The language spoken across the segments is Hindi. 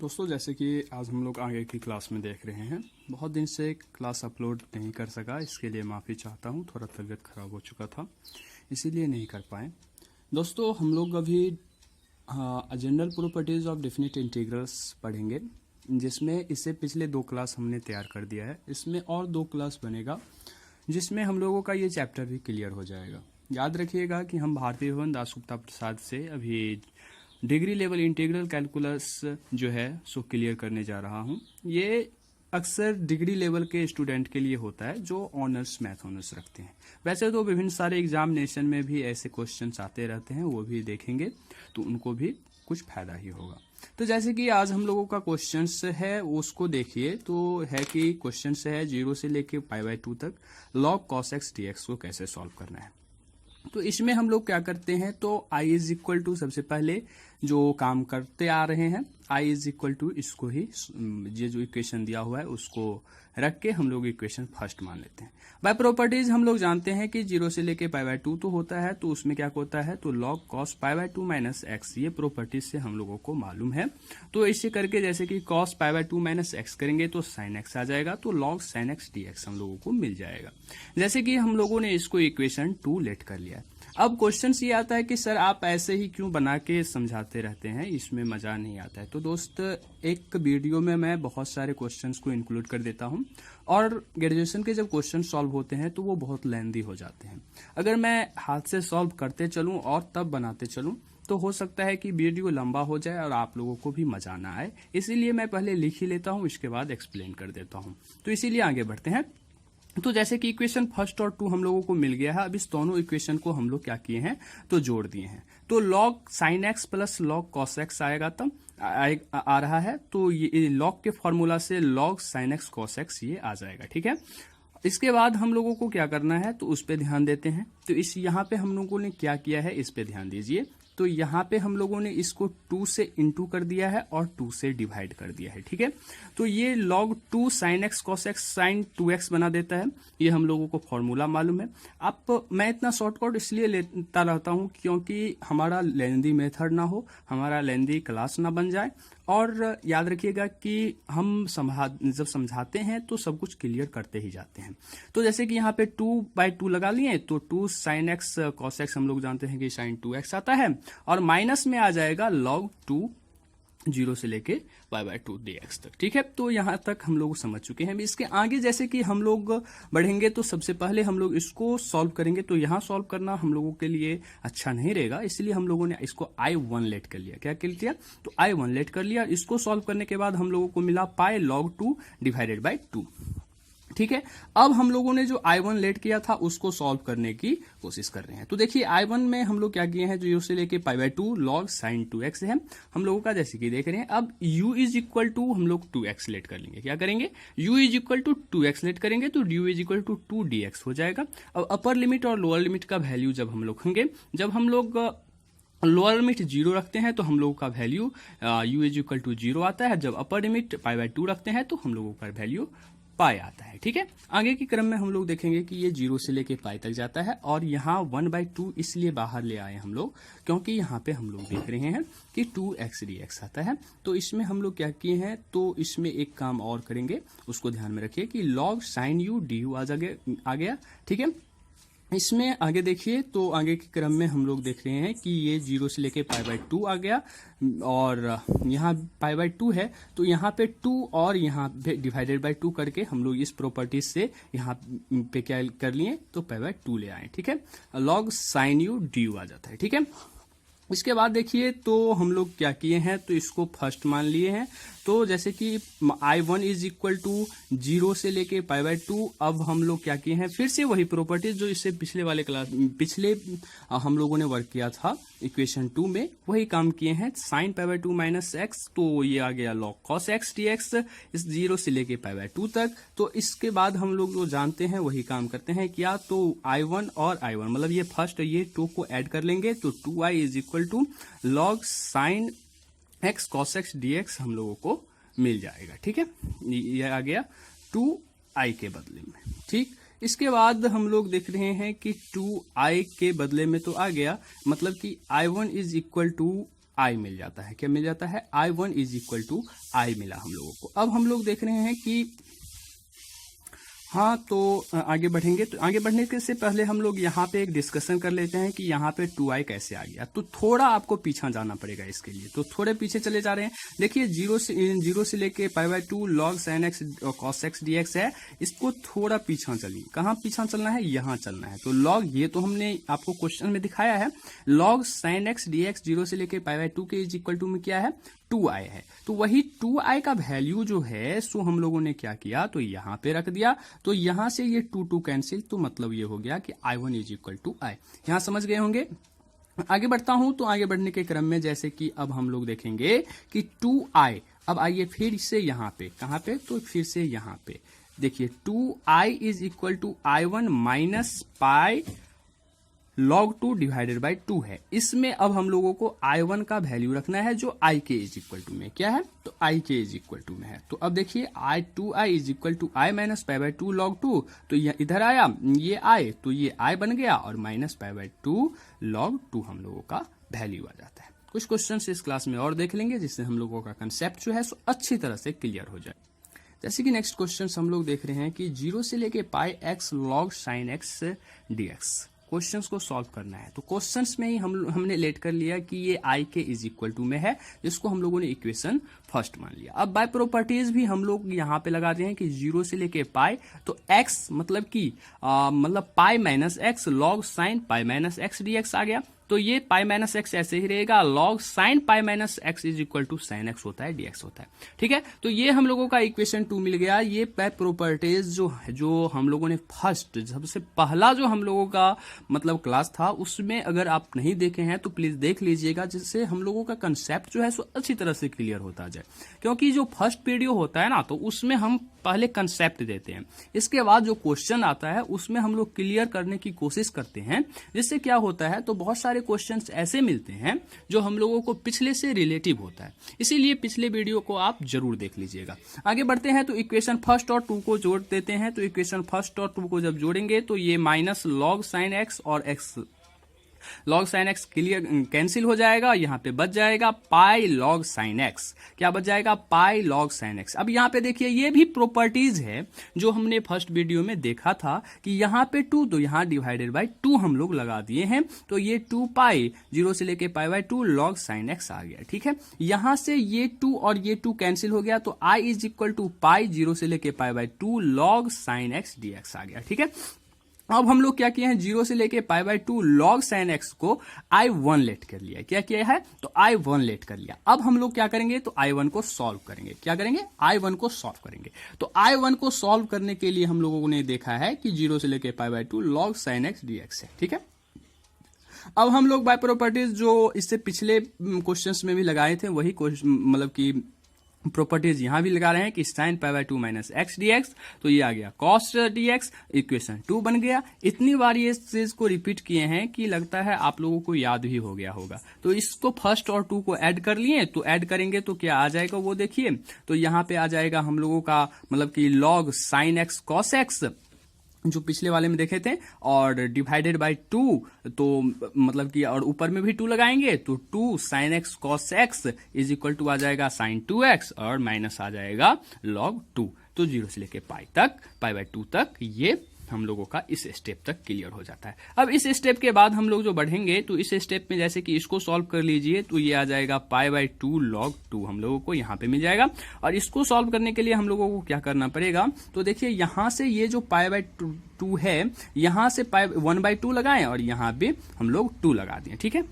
दोस्तों, जैसे कि आज हम लोग आगे की क्लास में देख रहे हैं, बहुत दिन से क्लास अपलोड नहीं कर सका, इसके लिए माफ़ी चाहता हूं। थोड़ा तबीयत ख़राब हो चुका था, इसीलिए नहीं कर पाए। दोस्तों, हम लोग अभी general properties of definite integrals पढ़ेंगे, जिसमें इससे पिछले 2 क्लास हमने तैयार कर दिया है। इसमें और 2 क्लास बनेगा, जिसमें हम लोगों का ये चैप्टर भी क्लियर हो जाएगा। याद रखिएगा कि हम भारती भवन दासगुप्ता प्रसाद से अभी डिग्री लेवल इंटीग्रल कैलकुलस जो है सो क्लियर करने जा रहा हूँ। ये अक्सर डिग्री लेवल के स्टूडेंट के लिए होता है जो ऑनर्स मैथ ऑनर्स रखते हैं। वैसे तो विभिन्न सारे एग्जामिनेशन में भी ऐसे क्वेश्चंस आते रहते हैं, वो भी देखेंगे तो उनको भी कुछ फायदा ही होगा। तो जैसे कि आज हम लोगों का क्वेश्चंस है उसको देखिए, तो है कि क्वेश्चंस है 0 से लेके π/2 तक log cos x dx को कैसे सॉल्व करना है। तो इसमें हम लोग क्या करते हैं, तो i इज इक्वल टू सबसे पहले जो काम करते आ रहे हैं, i इज इक्वल टू इसको ही ये जो इक्वेशन दिया हुआ है उसको रख के हम लोग इक्वेशन फर्स्ट मान लेते हैं। बाय प्रॉपर्टीज हम लोग जानते हैं कि 0 से लेके π/2 तो होता है, तो उसमें क्या होता है, तो log cos π/2 माइनस एक्स, ये प्रॉपर्टीज से हम लोगों को मालूम है। तो इसे करके जैसे कि cos π/2 माइनस एक्स करेंगे तो sin x आ जाएगा, तो log sin x dx हम लोगों को मिल जाएगा। जैसे कि हम लोगों ने इसको इक्वेशन 2 लेट कर लिया। अब क्वेश्चन ये आता है कि सर आप ऐसे ही क्यों बना के समझाते रहते हैं, इसमें मजा नहीं आता है। तो दोस्त, एक वीडियो में मैं बहुत सारे क्वेश्चंस को इंक्लूड कर देता हूं, और ग्रेजुएशन के जब क्वेश्चन सॉल्व होते हैं तो वो बहुत लेंदी हो जाते हैं। अगर मैं हाथ से सॉल्व करते चलूं और तब बनाते चलूं तो हो सकता है कि वीडियो लंबा हो जाए और आप लोगों को भी मजा ना आए। इसीलिए मैं पहले लिख ही लेता हूं, इसके बाद एक्सप्लेन कर देता हूं। तो इसीलिए आगे बढ़ते हैं। तो जैसे कि इक्वेशन फर्स्ट और 2 हम लोगों को मिल गया है। अब इस दोनों इक्वेशन को हम लोग क्या किए हैं, तो जोड़ दिए हैं। तो log sin x plus log cos x आएगा, तब आ रहा है, तो ये log के फॉर्मूला से log sin x cos x ये आ जाएगा। ठीक है, इसके बाद हम लोगों को क्या करना है, तो उस पर ध्यान देते हैं। तो इस यहाँ पे हम लोगों ने क्या किया है, इस पे ध्यान दीजिए। तो यहाँ पे हम लोगों ने इसको 2 से इंटू कर दिया है और 2 से डिवाइड कर दिया है। ठीक है, तो ये log 2 sin x cos x sin 2x बना देता है। ये हम लोगों को फॉर्मूला मालूम है। अब मैं इतना शॉर्टकट इसलिए लेता रहता हूँ क्योंकि हमारा लेंदी मेथड ना हो, हमारा लेंदी क्लास ना बन जाए। और याद रखिएगा कि हम जब समझाते हैं तो सब कुछ क्लियर करते ही जाते हैं। तो जैसे कि यहाँ पे 2/2 लगा लिए, तो 2 sin x cos x हम लोग जानते हैं कि sin 2x आता है, और माइनस में आ जाएगा log 2 0 से लेके π/2 dx तक। ठीक है, तो यहाँ तक हम लोग समझ चुके हैं। इसके आगे जैसे कि हम लोग बढ़ेंगे तो सबसे पहले हम लोग इसको सॉल्व करेंगे। तो यहाँ सॉल्व करना हम लोगों के लिए अच्छा नहीं रहेगा, इसलिए हम लोगों ने इसको I1 लेट कर लिया। क्या कर लिया, तो I1 लेट कर लिया। इसको सॉल्व करने के बाद हम लोगों को मिला पाई log 2 डिवाइडेड बाई 2। ठीक है, अब हम लोगों ने जो I1 लेट किया था उसको सॉल्व करने की कोशिश कर रहे हैं। तो देखिए I1 में हम लोग क्या किए हैं, 0 से लेके π/2 log sin 2x है हम लोगों का, जैसे कि देख रहे हैं। अब u इज इक्वल टू हम लोग 2x लेट कर लेंगे। क्या करेंगे, u is equal to 2x let करेंगे, तो du is equal to 2 dx हो जाएगा। अब अपर लिमिट और लोअर लिमिट का वैल्यू जब हम लोग होंगे, जब हम लोग लोअर लिमिट 0 रखते हैं तो हम लोगों का value u is equal to 0 आता है। जब अपर लिमिट π/2 रखते हैं तो हम लोगों का वैल्यू पाई आता है। ठीक है, आगे की क्रम में हम लोग देखेंगे कि ये 0 से लेके पाई तक जाता है, और यहाँ 1/2 इसलिए बाहर ले आए हम लोग क्योंकि यहाँ पे हम लोग देख रहे हैं कि 2x dx आता है। तो इसमें हम लोग क्या किए हैं, तो इसमें एक काम और करेंगे, उसको ध्यान में रखिए कि log sin u du आ गया। ठीक है, इसमें आगे देखिए, तो आगे के क्रम में हम लोग देख रहे हैं कि ये 0 से लेके π/2 आ गया, और यहाँ π/2 है, तो यहाँ पे 2 और यहाँ पे डिवाइडेड बाय 2 करके हम लोग इस प्रॉपर्टीज से यहाँ पे क्या कर लिए, तो π/2 ले आए। ठीक है, log sin u du आ जाता है। ठीक है, इसके बाद देखिए, तो हम लोग क्या किए हैं, तो इसको फर्स्ट मान लिए हैं। तो जैसे कि I1 इज इक्वल टू 0 से लेके π/2। अब हम लोग क्या किए हैं, फिर से वही प्रॉपर्टीज जो इससे पिछले हम लोगों ने वर्क किया था इक्वेशन 2 में, वही काम किए हैं। sin π/2 माइनस एक्स, तो ये आ गया log cos x dx इस 0 से लेके π/2 तक। तो इसके बाद हम लोग जो जानते हैं वही काम करते हैं। क्या, तो I1 और I1 मतलब ये फर्स्ट ये 2 को ऐड कर लेंगे, तो 2i is equal to log sin x cos x dx हम लोगों को मिल जाएगा। ठीक है, ये आ गया 2i के बदले में। ठीक, इसके बाद हम लोग देख रहे हैं कि 2i के बदले में तो आ गया, मतलब कि I1 इज इक्वल टू आई मिल जाता है। क्या मिल जाता है? I1 इज इक्वल टू आई मिला हम लोगों को। अब हम लोग देख रहे हैं कि हाँ, तो आगे बढ़ेंगे। तो आगे बढ़ने के से पहले हम लोग यहाँ पे एक डिस्कशन कर लेते हैं कि यहाँ पे 2i कैसे आ गया। तो थोड़ा आपको पीछा जाना पड़ेगा इसके लिए, तो थोड़े पीछे चले जा रहे हैं। देखिए जीरो से लेके π/2 log sin x cos x dx है, इसको थोड़ा पीछा चलिए। कहाँ पीछा चलना है? यहाँ चलना है। तो log, ये तो हमने आपको क्वेश्चन में दिखाया है, log sin x dx 0 से लेके π/2 के इज इक्वल टू में क्या है? 2i है। तो वही 2i का वैल्यू जो है सो हम लोगों ने क्या किया, तो यहाँ पे रख दिया। तो यहाँ से ये 2 कैंसिल, तो मतलब ये हो गया कि I1 इज इक्वल टू आई। यहाँ समझ गए होंगे। आगे बढ़ता हूं। तो आगे बढ़ने के क्रम में जैसे कि अब हम लोग देखेंगे कि 2i, अब आइए फिर से यहाँ पे, कहाँ पे? तो फिर से यहाँ पे देखिए 2i is equal to I1 minus pi log 2 divided by 2 है। इसमें अब हम लोगों को I1 का वैल्यू रखना है जो i के इज इक्वल टू में क्या है, तो i के इज इक्वल टू में है। तो अब देखिए I2i is equal to i minus π/2 log 2, तो यह इधर आया, ये i, तो ये i बन गया और माइनस π/2 log 2 हम लोगों का वैल्यू आ जाता है। कुछ क्वेश्चन इस क्लास में और देख लेंगे जिससे हम लोगों का कंसेप्ट जो है सो अच्छी तरह से क्लियर हो जाए। जैसे कि नेक्स्ट क्वेश्चन हम लोग देख रहे हैं कि 0 से लेके πx log sin x dx questions को सॉल्व करना है। तो क्वेश्चंस में ही हमने लेट कर लिया कि ये i के इज इक्वल टू में है, जिसको हम लोगों ने इक्वेशन फर्स्ट मान लिया। अब बाय प्रॉपर्टीज भी हम लोग यहाँ पे लगा रहे हैं कि 0 से लेके पाई, तो x मतलब कि मतलब pi minus x log sine pi minus x dx आ गया। तो ये पाई माइनस एक्स ऐसे ही रहेगा, log sine pi minus x is equal to sine x होता है, dx होता है। ठीक है, तो ये हम लोगों का इक्वेशन 2 मिल गया। ये बाय प्रॉपर्टीज जो हम लोगों ने फर्स्ट, सबसे पहला जो हम लोगों का मतलब क्लास था, उसमें अगर आप नहीं देखे हैं तो प्लीज देख लीजिएगा, जिससे हम लोगों का कंसेप्ट जो है सो अच्छी तरह से क्लियर होता जाए। क्योंकि जो फर्स्ट वीडियो होता है ना, तो उसमें हम पहले कंसेप्ट देते हैं, इसके बाद जो क्वेश्चन आता है उसमें हम लोग क्लियर करने की कोशिश करते हैं। जिससे क्या होता है, तो बहुत सारे क्वेश्चंस ऐसे मिलते हैं जो हम लोगों को पिछले से रिलेटिव होता है, इसीलिए पिछले वीडियो को आप जरूर देख लीजिएगा। आगे बढ़ते हैं। तो इक्वेशन फर्स्ट और 2 को जोड़ देते हैं। तो इक्वेशन फर्स्ट और 2 को जब जोड़ेंगे तो ये माइनस लॉग साइन एक्स और x log sine x clear cancel हो जाएगा, यहाँ पे बच जाएगा पाई लॉग साइन एक्स। क्या बच जाएगा? Pi log sine x. अब यहाँ पे देखिए ये भी प्रॉपर्टीज है जो हमने फर्स्ट वीडियो में देखा था कि यहाँ पे 2, तो यहाँ डिवाइडेड बाई 2 हम लोग लगा दिए हैं। तो ये 2 पाई 0 से लेके π/2 लॉग साइन एक्स आ गया। ठीक है, यहाँ से ये 2 और ये 2 कैंसिल हो गया, तो i इज इक्वल टू पाई 0 से लेके π/2 लॉग साइन एक्स dx आ गया। ठीक है, अब हम लोग क्या किए हैं, 0 से लेके π/2 log sin x को I1 लेट कर लिया। क्या किया है, तो I1 लेट कर लिया। अब हम लोग क्या करेंगे, तो I1 को सॉल्व करेंगे। क्या करेंगे? I1 को सॉल्व करेंगे। तो I1 को सॉल्व करने के लिए हम लोगों ने देखा है कि 0 से लेके π/2 log sin x dx है। ठीक है, अब हम लोग बाय प्रॉपर्टीज जो इससे पिछले क्वेश्चंस में भी लगाए थे, वही मतलब कि प्रॉपर्टीज यहां भी लगा रहे हैं कि साइन π/2 माइनस एक्स dx, तो ये आ गया cos dx, इक्वेशन 2 बन गया। इतनी बार ये चीज को रिपीट किए हैं कि लगता है आप लोगों को याद भी हो गया होगा। तो इसको फर्स्ट और 2 को ऐड कर लिए, तो ऐड करेंगे तो क्या आ जाएगा वो देखिए। तो यहाँ पे आ जाएगा हम लोगों का मतलब कि log sine x cos x, जो पिछले वाले में देखे थे, और डिवाइडेड बाय 2, तो मतलब कि और ऊपर में भी 2 लगाएंगे, तो 2 sine x cos x is equal to आ जाएगा साइन 2x और माइनस आ जाएगा लॉग 2। तो 0 से लेके पाई तक, π/2 तक ये हम लोगों का इस स्टेप तक क्लियर हो जाता है। अब इस स्टेप के बाद हम लोग जो बढ़ेंगे, तो इस स्टेप में जैसे कि इसको सॉल्व कर लीजिए, तो ये आ जाएगा π/2 log 2 हम लोगों को यहाँ पे मिल जाएगा। और इसको सॉल्व करने के लिए हम लोगों को क्या करना पड़ेगा, तो देखिए यहाँ से ये जो π/2 है, यहाँ से 1/2 लगाएं और यहाँ पे हम लोग 2 लगा दिए। ठीक है,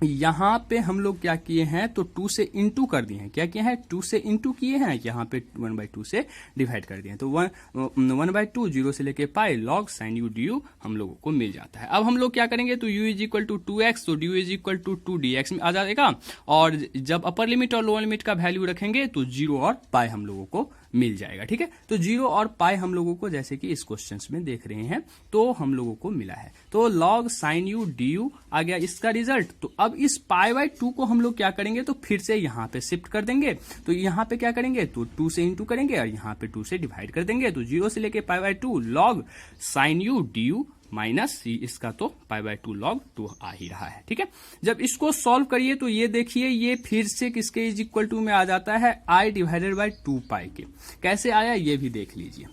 यहाँ पे हम लोग क्या किए हैं, तो 2 से इंटू कर दिए हैं। क्या किए हैं, 2 से इंटू किए हैं, यहाँ पे 1/2 से डिवाइड कर दिए हैं। तो 1/2 0 से लेके pi log sign u du हम लोगों को मिल जाता है। अब हम लोग क्या करेंगे, तो u is equal to 2x, तो du is equal to 2dx में आ जाएगा। और जब अपर लिमिट और लोअर लिमिट का वैल्यू रखेंगे तो 0 और पाई हम लोगों को मिल जाएगा। ठीक है, तो 0 और पाई हम लोगों को जैसे कि इस क्वेश्चन में देख रहे हैं, तो हम लोगों को मिला है। तो log साइन u du आ गया इसका रिजल्ट। तो अब इस π/2 को हम लोग क्या करेंगे, तो फिर से यहाँ पे शिफ्ट कर देंगे। तो यहाँ पे क्या करेंगे, तो 2 से इंटू करेंगे और यहाँ पे 2 से डिवाइड कर देंगे। तो 0 से लेके π/2 log sine u du minus इसका तो पाई बाय 2 log 2 आ ही रहा है। ठीक है, जब इसको सॉल्व करिए तो ये देखिए ये फिर से किसके इज इक्वल टू में आ जाता है आई डिवाइडेड बाय 2 पाई के। कैसे आया ये भी देख लीजिए।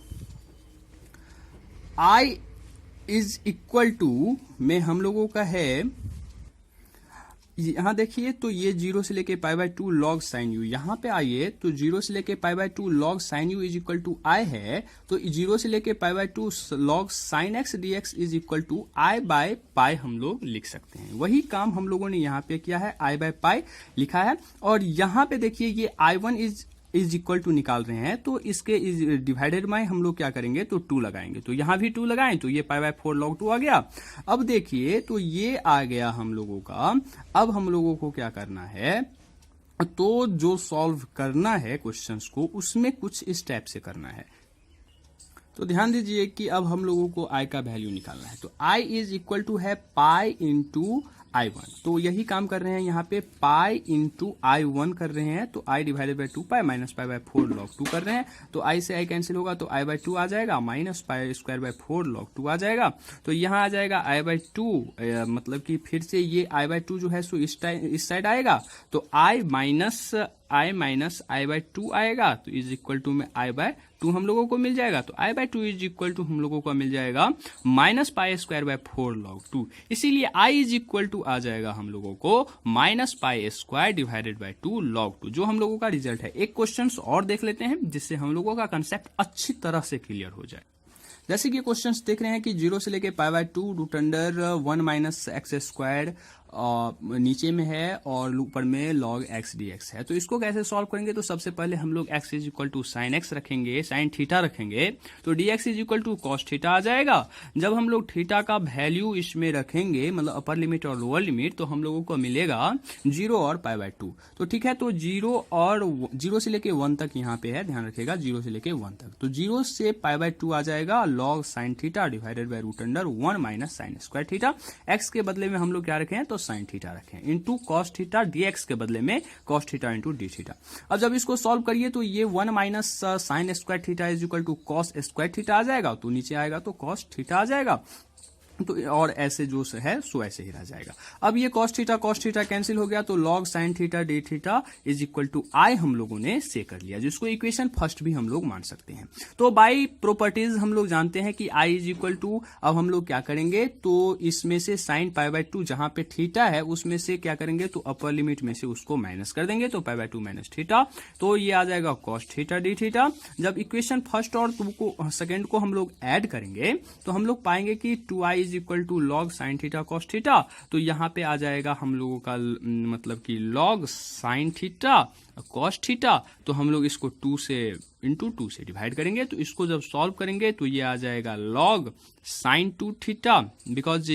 आई इज इक्वल टू में हम लोगों का है, यहां देखिए तो ये 0 से लेके pi by 2 log sine u, यहां पे आइए तो 0 से लेके pi by 2 log sine u is equal to I है, तो 0 से लेके pi by 2 log sine x dx is equal to I by pi हम लोग लिख सकते हैं। वही काम हम लोगों ने यहाँ पे किया है, आई बाय पाई लिखा है। और यहाँ पे देखिए ये I1 इज इक्वल टू निकाल रहे हैं, तो इसके डिवाइडेड बाय हम लोग क्या करेंगे तो 2 लगाएंगे, तो यहां भी 2 लगाएं तो ये पाई बाय 4 log 2 आ गया। अब देखिए तो ये आ गया हम लोगों का। अब हम लोगों को क्या करना है, तो जो सॉल्व करना है क्वेश्चंस को उसमें कुछ इस टाइप से करना है। तो ध्यान दीजिए कि अब हम लोगों को आई का वैल्यू निकालना है, तो आई इज इक्वल टू है पाई इंटू I1, तो यही काम कर रहे हैं यहाँ पे, पाई इंटू I1 कर रहे हैं, तो I divided by 2 pi minus pi bye 4 log 2 कर रहे हैं, तो I से I कैंसिल होगा तो I बाय 2 आ जाएगा, minus pi square by 4 log 2 आ जाएगा, तो यहाँ आ जाएगा I बाय 2, मतलब कि फिर से ये I बाय 2 जो है सो इस साइड आएगा, तो I माइनस आई बाय 2 आएगा, तो इज इक्वल टू में आई बाय 2 हम लोगों को मिल जाएगा, तो आई बाय 2 इज इक्वल टू हम लोगों को मिल जाएगा minus pi square by 4 log 2, इसीलिए आई इज इक्वल टू आ जाएगा हम लोगों को minus pi square divided by 2 log 2, जो हम लोगों का रिजल्ट है। एक क्वेश्चन और देख लेते हैं जिससे हम लोगों का कंसेप्ट अच्छी तरह से क्लियर हो जाए। जैसे कि क्वेश्चंस देख रहे हैं कि 0 से लेके pi by 2 root under 1 minus x square नीचे में है और ऊपर में log x dx है, तो इसको कैसे सॉल्व करेंगे, तो सबसे पहले हम लोग x is equal to sine x रखेंगे, साइन थीटा रखेंगे, तो dx is equal to cos theta आ जाएगा। जब हम लोग थीटा का वैल्यू इसमें रखेंगे, मतलब अपर लिमिट और लोअर लिमिट, तो हम लोगों को मिलेगा 0 और पाई बाय 2, तो ठीक है, तो 0 से लेके 1 तक यहाँ पे है, ध्यान रखिएगा 0 से लेके 1 तक, तो 0 से पाई बाय 2 आ जाएगा log sine theta divided by root under 1 minus sine square theta, x के बदले में हम लोग क्या रखे हैं तो साइन थीटा रखें, इंटू कॉस थीटा dx के बदले में cos theta into d theta. अब जब इसको सॉल्व करिए तो ये 1 minus sine square theta is equal to cos square theta आ जाएगा, तो नीचे आएगा तो कॉस थीटा आ जाएगा, तो और ऐसे जो है सो ऐसे ही रह जाएगा। अब ये कॉस थीटा कैंसिल हो गया, तो log sine theta d theta is equal to I हम लोगों ने से कर लिया, जिसको इक्वेशन फर्स्ट भी हम लोग मान सकते हैं। तो बाय प्रॉपर्टीज हम लोग जानते हैं कि आई इज इक्वल टू, अब हम लोग क्या करेंगे तो इसमें से साइन पाई बाय 2 जहां पे थीटा है उसमें से क्या करेंगे तो अपर लिमिट में से उसको माइनस कर देंगे, तो पाई बाय 2 माइनस थीटा, तो ये आ जाएगा कॉस थीटा डी थीटा। जब इक्वेशन फर्स्ट और 2 को सेकेंड को हम लोग ऐड करेंगे तो हम लोग पाएंगे कि 2i is equal to log sine theta cos theta, तो यहाँ पे आ जाएगा हम लोगों का मतलब कि log sine theta cos theta, तो हम लोग इसको 2 से इंटू 2 से डिवाइड करेंगे, तो इसको जब सॉल्व करेंगे तो ये आ जाएगा लॉग साइन 2 थीटा, बिकॉज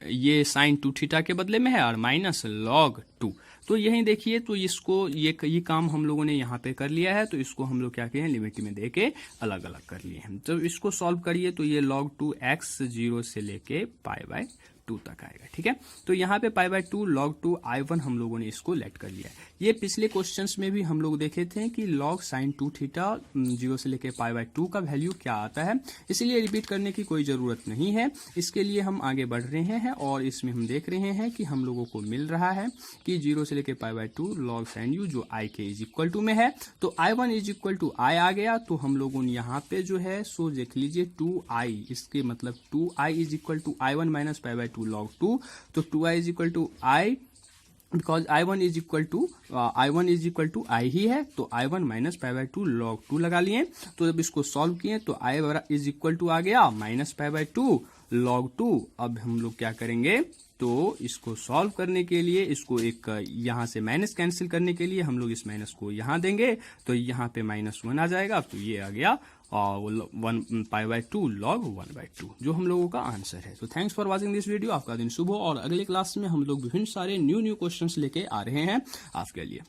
ये साइन 2 थीटा के बदले में है, और माइनस लॉग 2, तो यही देखिए, तो इसको ये काम हम लोगों ने यहाँ पे कर लिया है, तो इसको हम लोग क्या किए हैं लिमिट में दे के अलग अलग कर लिए हैं। तो इसको सॉल्व करिए तो ये log 2x 0 से लेके पाई बाय 2 तक आएगा, ठीक है। तो यहाँ पे पाई बाय 2 log 2 I1 हम लोगों ने इसको लेट कर लिया है। ये पिछले क्वेश्चंस में भी हम लोग देखे थे कि log साइन 2 थीटा 0 से लेके पाई बाय 2 का वैल्यू क्या आता है, इसलिए रिपीट करने की कोई जरूरत नहीं है। इसके लिए हम आगे बढ़ रहे हैं और इसमें हम देख रहे हैं कि हम लोगों को मिल रहा है कि 0 से लेके pi by 2 log sine u जो i के इज इक्वल टू में है, तो I1 is equal to i आ गया, तो हम लोगों ने यहाँ पे जो है सो देख लीजिए 2i, इसके मतलब 2i is equal to I1 minus pi by 2 log 2, तो 2i is equal to i, because I1 is equal to I ही है, तो I1 minus pi by 2 log 2 लगा लिए। तो जब इसको सॉल्व किए तो I इज इक्वल टू आ गया माइनस पाई बाय 2 log 2। अब हम लोग क्या करेंगे तो इसको सॉल्व करने के लिए इसको एक यहाँ से माइनस कैंसिल करने के लिए हम लोग इस माइनस को यहाँ देंगे, तो यहाँ पे -1 आ जाएगा, तो ये आ गया 1 पाई बाय 2 log 1 बाय 2 जो हम लोगों का आंसर है। तो thanks for watching this video. आपका दिन शुभ हो, और अगले क्लास में हम लोग विभिन्न सारे न्यू क्वेश्चंस लेके आ रहे हैं आपके लिए।